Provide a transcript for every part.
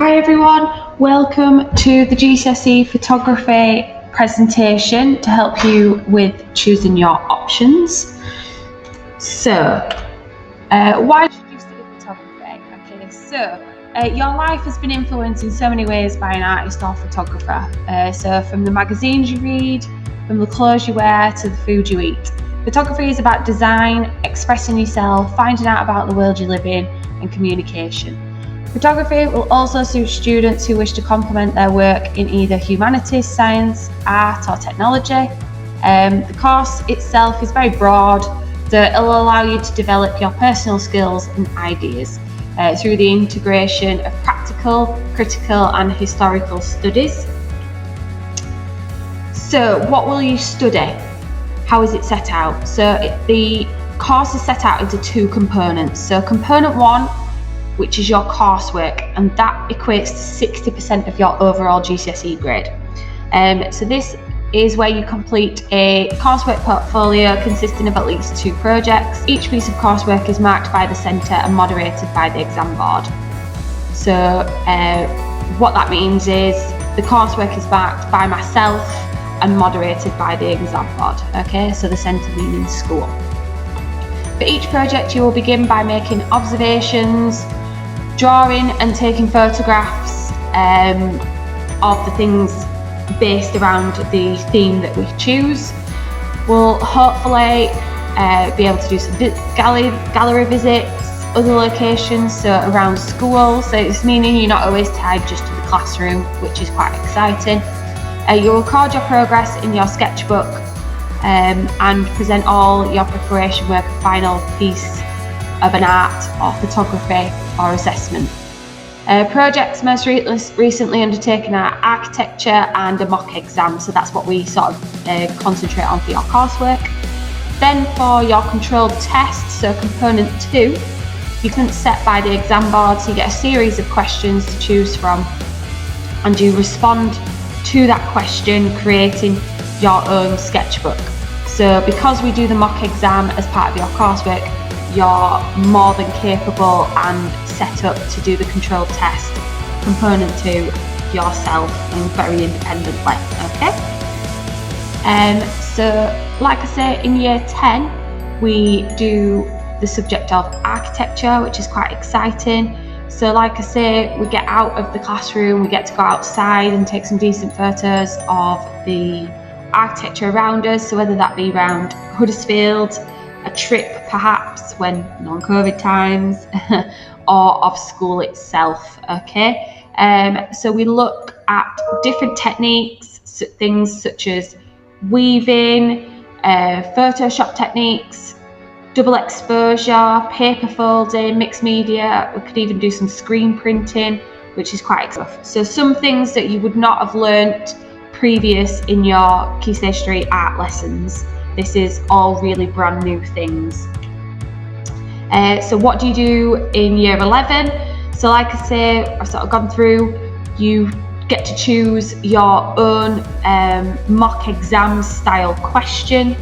Hi everyone, welcome to the GCSE photography presentation to help you with choosing your options. So, why should you study photography? Okay, so your life has been influenced in so many ways by an artist or photographer. So from the magazines you read, from the clothes you wear to the food you eat. Photography is about design, expressing yourself, finding out about the world you live in, and communication. Photography will also suit students who wish to complement their work in either humanities, science, art or technology. The course itself is very broad, so it'll allow you to develop your personal skills and ideas through the integration of practical, critical and historical studies. So what will you study? How is it set out? So the course is set out into two components. So component one, which is your coursework, and that equates to 60% of your overall GCSE grade. So this is where you complete a coursework portfolio consisting of at least 2 projects. Each piece of coursework is marked by the centre and moderated by the exam board. So what that means is the coursework is marked by myself and moderated by the exam board. Okay, so the centre meaning school. For each project, you will begin by making observations, drawing and taking photographs of the things based around the theme that we choose. We'll hopefully be able to do some gallery visits, other locations, so around school. So it's meaning you're not always tied just to the classroom, which is quite exciting. You'll record your progress in your sketchbook and present all your preparation work a final piece of an art or photography or assessment. Projects most recently undertaken are architecture and a mock exam, so that's what we sort of concentrate on for your coursework. Then for your controlled test, so component 2, you can set by the exam board, so you get a series of questions to choose from and you respond to that question creating your own sketchbook. So because we do the mock exam as part of your coursework, you're more than capable and set up to do the controlled test component 2 yourself and very independently. Okay. So like I say, in year 10 we do the subject of architecture, which is quite exciting. So like I say, we get out of the classroom, we get to go outside and take some decent photos of the architecture around us, so whether that be around Huddersfield, a trip perhaps when non-COVID times, or of school itself. Okay, so we look at different techniques, things such as weaving, Photoshop techniques, double exposure, paper folding, mixed media. We could even do some screen printing, which is quite exciting. So some things that you would not have learnt previous in your Key Stage 3 art lessons. This is all really brand new things. So what do you do in year 11? So like I say, I've sort of gone through, you get to choose your own mock exam style question.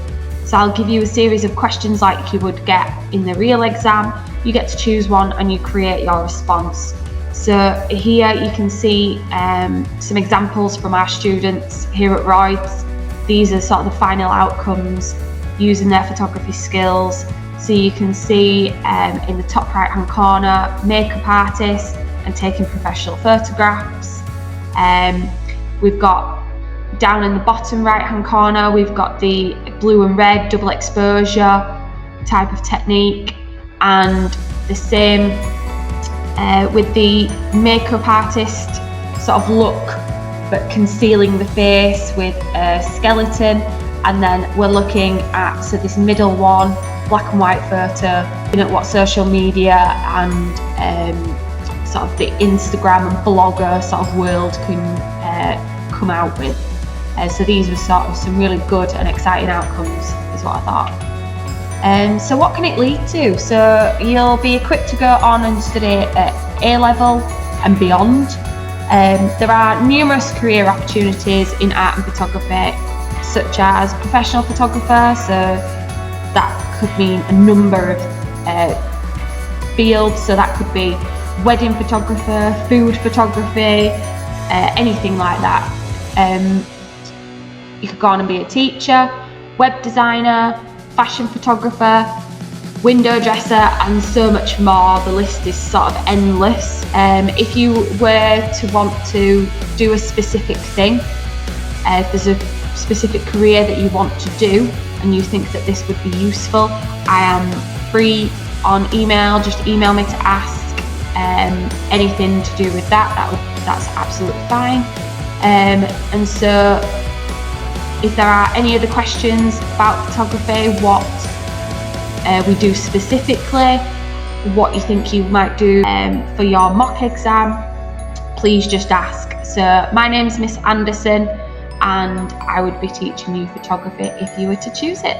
So I'll give you a series of questions like you would get in the real exam. You get to choose one and you create your response. So here you can see some examples from our students here at Royds. These are sort of the final outcomes using their photography skills. So you can see in the top right hand corner, makeup artist and taking professional photographs. We've got down in the bottom right hand corner, we've got the blue and red double exposure type of technique, and the same with the makeup artist sort of look, but concealing the face with a skeleton. And then we're looking at, so this middle one, black and white photo, looking at what social media and sort of the Instagram and blogger sort of world can come out with. So these were sort of some really good and exciting outcomes, is what I thought. So what can it lead to? So you'll be equipped to go on and study at A-level and beyond. There are numerous career opportunities in art and photography, such as professional photographer, so that could mean a number of fields. So that could be wedding photographer, food photography, anything like that. You could go on and be a teacher, web designer, fashion photographer, window dresser, and so much more. The list is sort of endless. If you were to want to do a specific thing, if there's a specific career that you want to do and you think that this would be useful, I am free on email. Just email me to ask anything to do with that. That's absolutely fine. And so if there are any other questions about photography, what we do specifically, what you think you might do for your mock exam, please just ask. So my name's Miss Anderson, and I would be teaching you photography if you were to choose it.